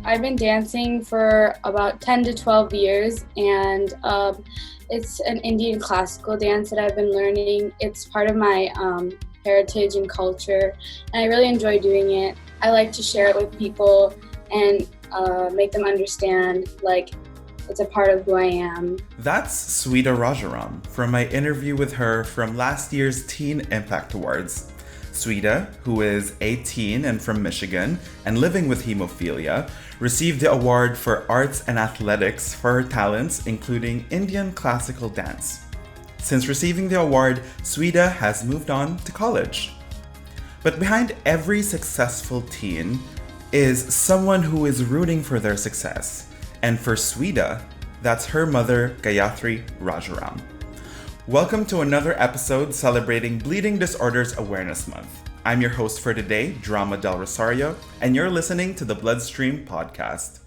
I've been dancing for about 10 to 12 years, and it's an Indian classical dance that I've been learning. It's part of my heritage and culture, and I really enjoy doing it. I like to share it with people and make them understand, like, it's a part of who I am. That's Swedha Rajaram from my interview with her from last year's Teen Impact Awards. Swedha, who is 18 and from Michigan and living with hemophilia, received the award for arts and athletics for her talents, including Indian classical dance. Since receiving the award, Swedha has moved on to college. But behind every successful teen is someone who is rooting for their success. And for Swedha, that's her mother, Gayathri Rajaram. Welcome to another episode celebrating Bleeding Disorders Awareness Month. I'm your host for today, Drama Del Rosario, and you're listening to the Bloodstream Podcast.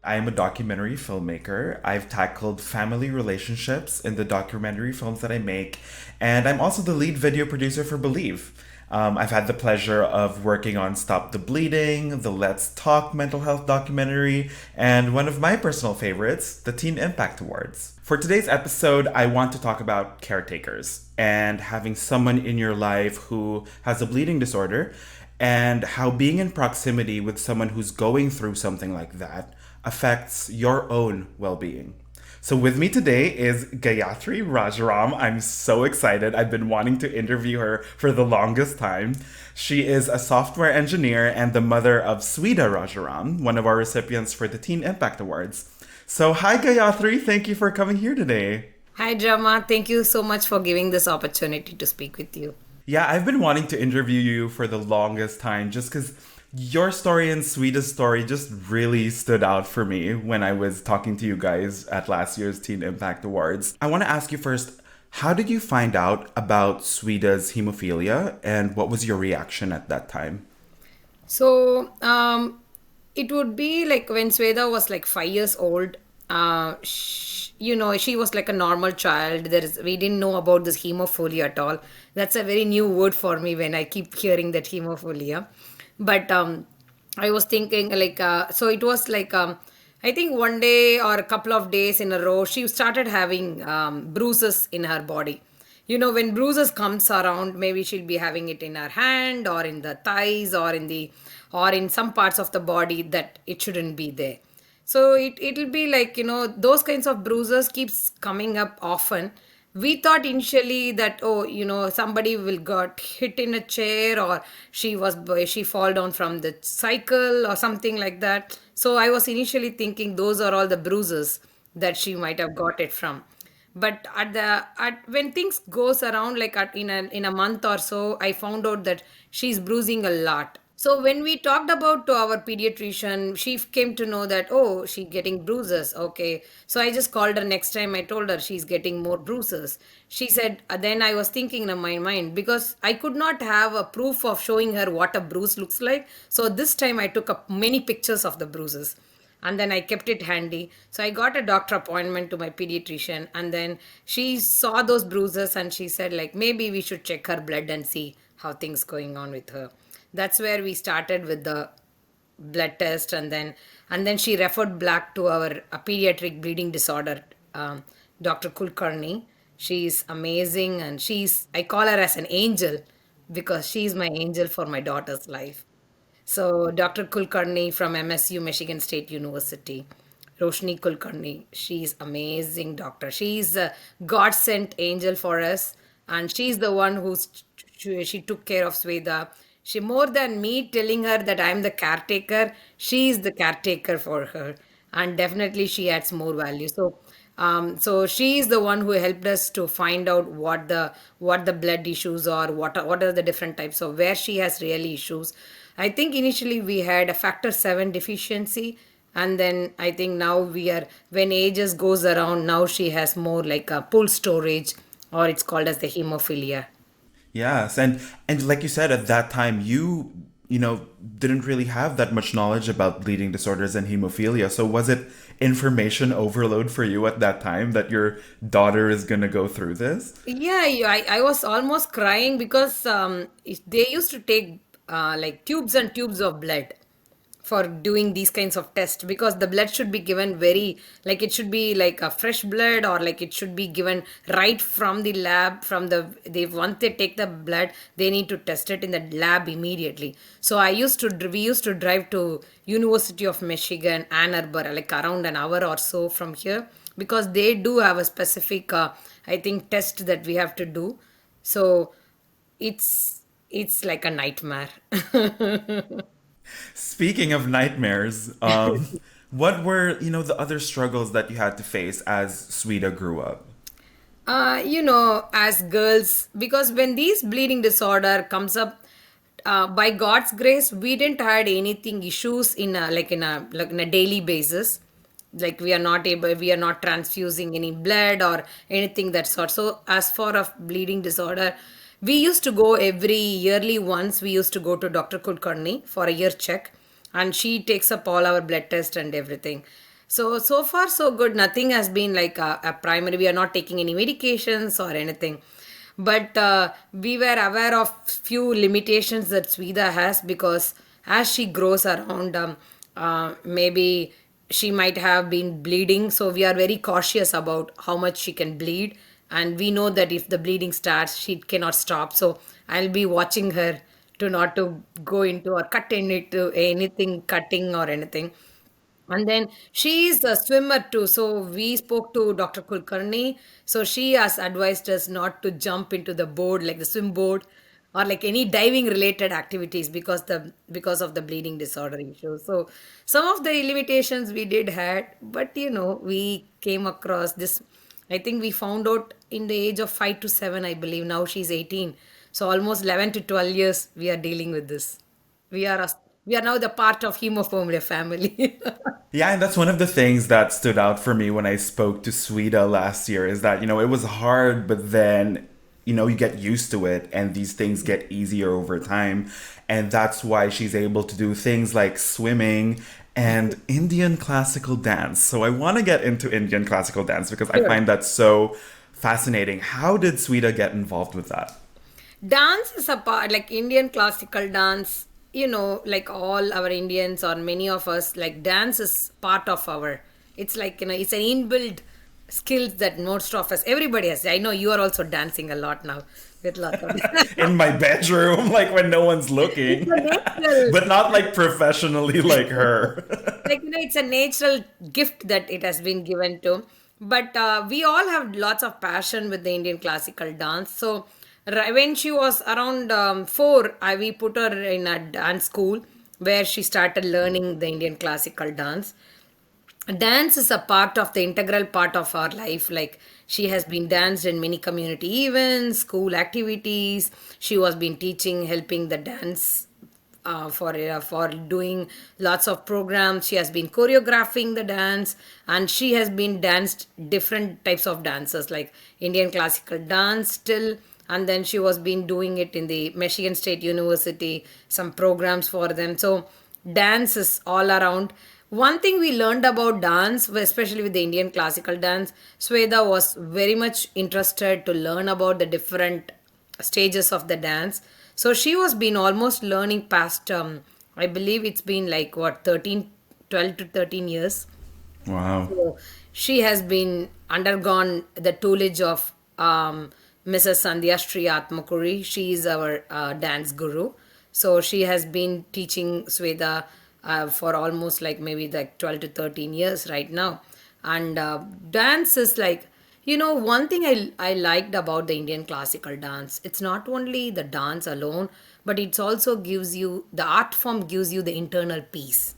I am a documentary filmmaker. I've tackled family relationships in the documentary films that I make, and I'm also the lead video producer for Believe. I've had the pleasure of working on Stop the Bleeding, the Let's Talk mental health documentary, and one of my personal favorites, the Teen Impact Awards. For today's episode, I want to talk about caretakers and having someone in your life who has a bleeding disorder and how being in proximity with someone who's going through something like that affects your own well-being. So with me today is Gayathri Rajaram. I'm so excited. I've been wanting to interview her for the longest time. She is a software engineer and the mother of Swedha Rajaram, one of our recipients for the Teen Impact Awards. So hi Gayathri, thank you for coming here today. Hi Drama, thank you so much for giving this opportunity to speak with you. Yeah, I've been wanting to interview you for the longest time just because your story and Swedha's story just really stood out for me when I was talking to you guys at last year's Teen Impact Awards. I want to ask you first, how did you find out about Swedha's hemophilia and what was your reaction at that time? So, it would be like when Swedha was like 5 years old. She was like a normal child. We didn't know about this hemophilia at all. That's a very new word for me when I keep hearing that hemophilia. But I was thinking so it was like, I think one day or a couple of days in a row, she started having bruises in her body. You know, when bruises comes around, maybe she'll be having it in her hand or in the thighs or in some parts of the body that it shouldn't be there. So it'll be like, those kinds of bruises keeps coming up often. We thought initially that, somebody will got hit in a chair or she fall down from the cycle or something like that. So I was initially thinking those are all the bruises that she might have got it from. But when things goes around in a month or so, I found out that she's bruising a lot. So when we talked about to our pediatrician, she came to know that, she's getting bruises. Okay. So I just called her next time. I told her she's getting more bruises. She said, then I was thinking in my mind, because I could not have a proof of showing her what a bruise looks like. So this time I took up many pictures of the bruises and then I kept it handy. So I got a doctor appointment to my pediatrician, and then she saw those bruises and she said, like, maybe we should check her blood and see how things going on with her. That's where we started with the blood test, and then she referred back to our pediatric bleeding disorder, Dr. Kulkarni. She's amazing, and I call her as an angel because she's my angel for my daughter's life. So Dr. Kulkarni from MSU, Michigan State University, Roshni Kulkarni, she's amazing doctor. She's a God-sent angel for us, and she's the one she took care of Swedha. She, more than me telling her that I'm the caretaker, she's the caretaker for her, and definitely she adds more value. So she's the one who helped us to find out what the blood issues are, what are the different types of where she has really issues. I think initially we had a factor 7 deficiency, and then I think now when ages goes around, now she has more like a pool storage, or it's called as the hemophilia. Yes, and like you said, at that time, you didn't really have that much knowledge about bleeding disorders and hemophilia. So was it information overload for you at that time that your daughter is going to go through this? Yeah, I was almost crying because they used to take like tubes and tubes of blood for doing these kinds of tests, because the blood should be given very, like it should be like a fresh blood, or like it should be given right from the lab. From the they Once they take the blood, they need to test it in the lab immediately. So we used to drive to University of Michigan, Ann Arbor, like around an hour or so from here, because they do have a specific I think test that we have to do. So it's like a nightmare. Speaking of nightmares, what were, the other struggles that you had to face as Sweda grew up? As girls, because when these bleeding disorder comes up, by God's grace, we didn't had anything issues in a daily basis. Like we are not transfusing any blood or anything that sort. So as for of bleeding disorder, we used to go every yearly once. We used to go to Dr. Kulkarni for a year check, and she takes up all our blood test and everything. So far so good. Nothing has been like a primary. We are not taking any medications or anything. But we were aware of few limitations that Sweda has, because as she grows around, maybe she might have been bleeding. So we are very cautious about how much she can bleed. And we know that if the bleeding starts, she cannot stop. So I'll be watching her to not to go into or cut into anything, cutting or anything. And then she is a swimmer too. So we spoke to Dr. Kulkarni. So she has advised us not to jump into the board, like the swim board, or like any diving related activities, because of the bleeding disorder issue. So some of the limitations we did had, but we came across this. I think we found out in the age of 5 to 7, I believe. Now she's 18. So almost 11 to 12 years we are dealing with this. We are a, we are now the part of hemophilia family. Yeah, and that's one of the things that stood out for me when I spoke to Sweda last year is that, it was hard, but then, you get used to it and these things get easier over time. And that's why she's able to do things like swimming and Indian classical dance. So I want to get into Indian classical dance because I Sure. find that so fascinating. How did Sweda get involved with that? Dance is a part, like Indian classical dance, like all our Indians or many of us, like dance is part of our, it's like, it's an inbuilt skills that most of us, everybody has. I know you are also dancing a lot now with lots of. In my bedroom, like when no one's It's looking, a natural, but not like professionally like her. like, it's a natural gift that it has been given to. But we all have lots of passion with the Indian classical dance. So when she was around 4, we put her in a dance school where she started learning the Indian classical dance. Dance is a part of the integral part of our life. Like she has been danced in many community events, school activities. She was been teaching, helping the dance for doing lots of programs. She has been choreographing the dance, and she has been danced different types of dances like Indian classical dance still. And then she was been doing it in the Michigan State University, some programs for them. So dance is all around. One thing we learned about dance, especially with the Indian classical dance, Sweda was very much interested to learn about the different stages of the dance. So she was been almost learning past, I believe it's been like what, 13, 12 to 13 years. Wow. So she has been undergone the tutelage of Mrs. Sandhya Sri Atmakuri. She is our dance guru. So she has been teaching Sweda for almost like maybe like 12 to 13 years right now. And dance is like, one thing I liked about the Indian classical dance, it's not only the dance alone, but it's also gives you, the art form gives you the internal peace.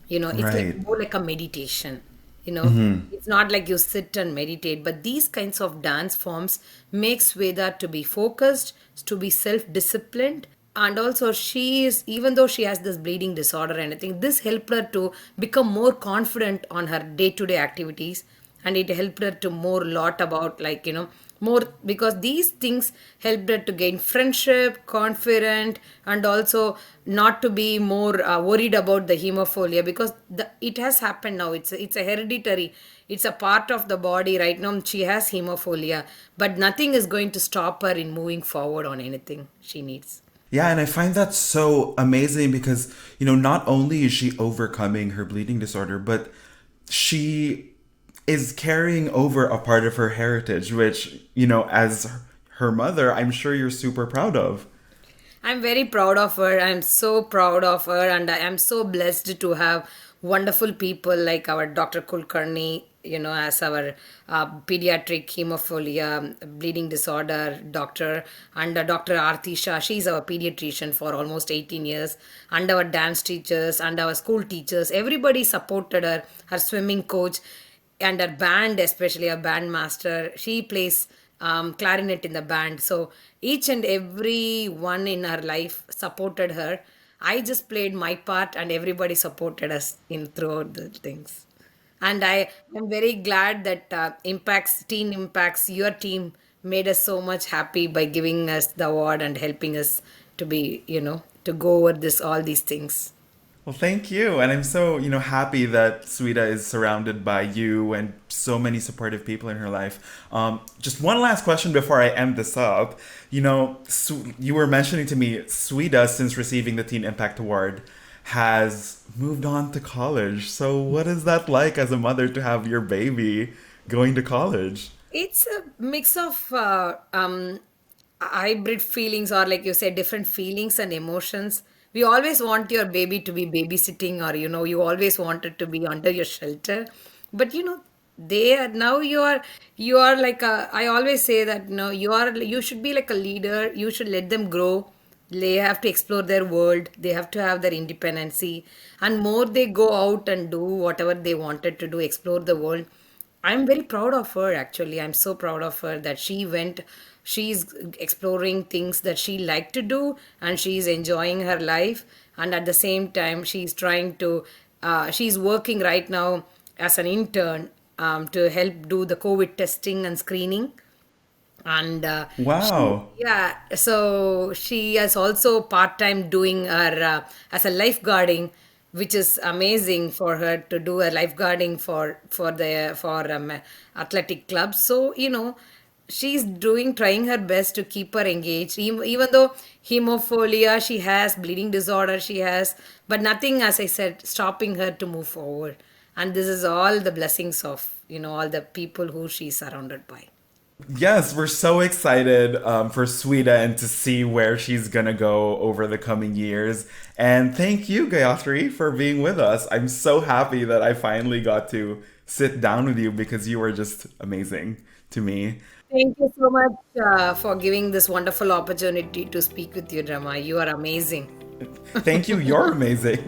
It's like Right. more like a meditation. It's not like you sit and meditate, but these kinds of dance forms make Sweda to be focused, to be self-disciplined. And also she is, even though she has this bleeding disorder and anything, this helped her to become more confident on her day-to-day activities. and it helped her to more lot about more, because these things helped her to gain friendship, confident, and also not to be more worried about the hemophilia, because it has happened now. It's a hereditary. It's a part of the body right now. She has hemophilia, but nothing is going to stop her in moving forward on anything she needs. Yeah, and I find that so amazing because, not only is she overcoming her bleeding disorder, but she is carrying over a part of her heritage, which, as her mother, I'm sure you're super proud of. I'm very proud of her. I'm so proud of her, and I am so blessed to have wonderful people like our Dr. Kulkarni, as our pediatric hemophilia bleeding disorder doctor, and Dr. Aarti Shah. She's our pediatrician for almost 18 years, and our dance teachers and our school teachers. Everybody supported her. Her swimming coach and her band, especially her band master. She plays clarinet in the band. So each and every one in her life supported her. I just played my part, and everybody supported us in throughout the things. And I am very glad that Teen Impacts, your team made us so much happy by giving us the award and helping us to be, to go over all these things. Well, thank you. And I'm so, happy that Swedha is surrounded by you and so many supportive people in her life. Just one last question before I end this up. You were mentioning to me, Swedha, since receiving the Teen Impact Award, has moved on to college. So what is that like as a mother to have your baby going to college? It's a mix of hybrid feelings, or like you said, different feelings and emotions. We always want your baby to be babysitting, or you always want it to be under your shelter, but they are now you are like I always say that you should be like a leader. You should let them grow. They have to explore their world. They have to have their independency, and more they go out and do whatever they wanted to do, explore the world. I'm very proud of her, actually. I'm so proud of her that she's exploring things that she liked to do, and she's enjoying her life. And at the same time, she's working right now as an intern to help do the COVID testing and screening. And Wow. so she is also part-time doing her as a lifeguarding, which is amazing for her to do a lifeguarding for athletic clubs. So she's trying her best to keep her engaged, even though hemophilia she has, bleeding disorder she has, but nothing, as I said, stopping her to move forward. And this is all the blessings of all the people who she's surrounded by. Yes, we're so excited for Swedha and to see where she's gonna go over the coming years. And thank you, Gayathri, for being with us. I'm so happy that I finally got to sit down with you because you were just amazing to me. Thank you so much for giving this wonderful opportunity to speak with you, Rama. You are amazing. Thank you, you're amazing.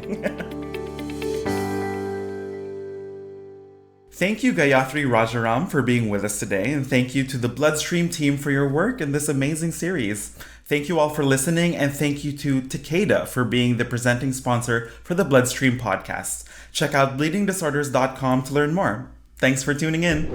Thank you, Gayathri Rajaram, for being with us today, and thank you to the Bloodstream team for your work in this amazing series. Thank you all for listening, and thank you to Takeda for being the presenting sponsor for the Bloodstream podcast. Check out bleedingdisorders.com to learn more. Thanks for tuning in.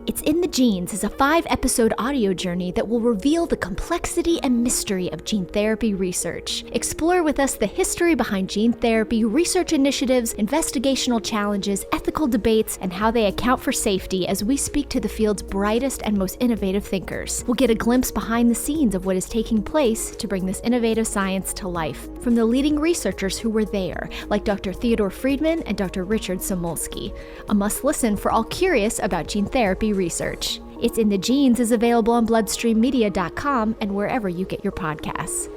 It's in the Genes is a 5-episode audio journey that will reveal the complexity and mystery of gene therapy research. Explore with us the history behind gene therapy, research initiatives, investigational challenges, ethical debates, and how they account for safety as we speak to the field's brightest and most innovative thinkers. We'll get a glimpse behind the scenes of what is taking place to bring this innovative science to life from the leading researchers who were there, like Dr. Theodore Friedman and Dr. Richard Samolsky. A must-listen for all curious about gene therapy research. It's in the Genes is available on bloodstreammedia.com and wherever you get your podcasts.